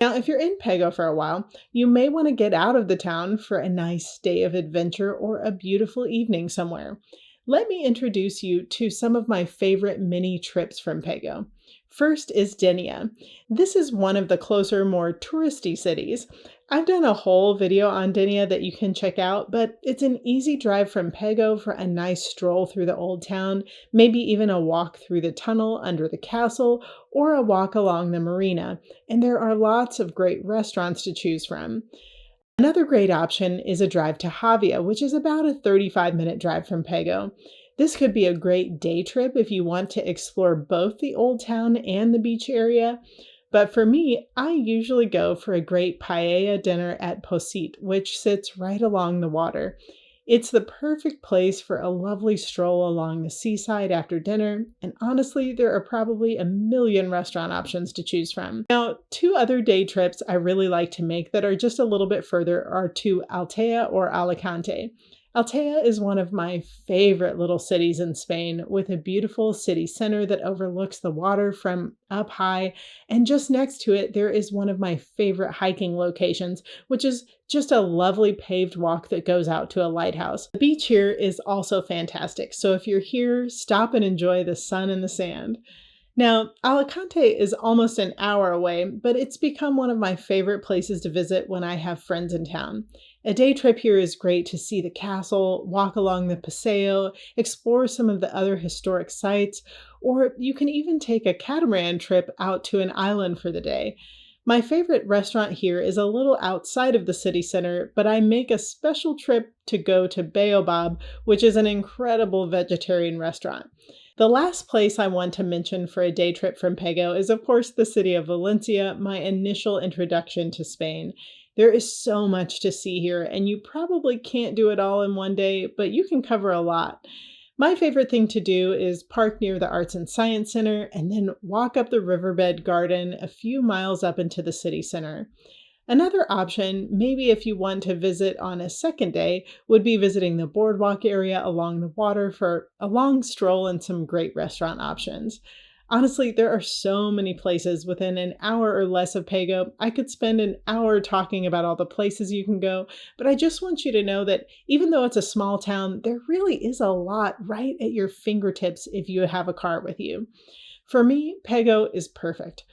Now, if you're in Pego for a while, you may want to get out of the town for a nice day of adventure or a beautiful evening somewhere. Let me introduce you to some of my favorite mini trips from Pego. First is Denia. This is one of the closer, more touristy cities. I've done a whole video on Denia that you can check out, but it's an easy drive from Pego for a nice stroll through the old town, maybe even a walk through the tunnel under the castle, or a walk along the marina, and there are lots of great restaurants to choose from. Another great option is a drive to Xàbia, which is about a 35-minute drive from Pego. This could be a great day trip if you want to explore both the old town and the beach area. But for me, I usually go for a great paella dinner at Posit, which sits right along the water. It's the perfect place for a lovely stroll along the seaside after dinner, and honestly, there are probably a million restaurant options to choose from. Now, two other day trips I really like to make that are just a little bit further are to Altea or Alicante. Altea is one of my favorite little cities in Spain, with a beautiful city center that overlooks the water from up high, and just next to it, there is one of my favorite hiking locations, which is just a lovely paved walk that goes out to a lighthouse. The beach here is also fantastic, so if you're here, stop and enjoy the sun and the sand. Now, Alicante is almost an hour away, but it's become one of my favorite places to visit when I have friends in town. A day trip here is great to see the castle, walk along the Paseo, explore some of the other historic sites, or you can even take a catamaran trip out to an island for the day. My favorite restaurant here is a little outside of the city center, but I make a special trip to go to Baobab, which is an incredible vegetarian restaurant. The last place I want to mention for a day trip from Pego is, of course, the city of Valencia, my initial introduction to Spain. There is so much to see here, and you probably can't do it all in one day, but you can cover a lot. My favorite thing to do is park near the Arts and Science Center and then walk up the riverbed garden a few miles up into the city center. Another option, maybe if you want to visit on a second day, would be visiting the boardwalk area along the water for a long stroll and some great restaurant options. Honestly, there are so many places within an hour or less of Pego. I could spend an hour talking about all the places you can go, but I just want you to know that even though it's a small town, there really is a lot right at your fingertips if you have a car with you. For me, Pego is perfect.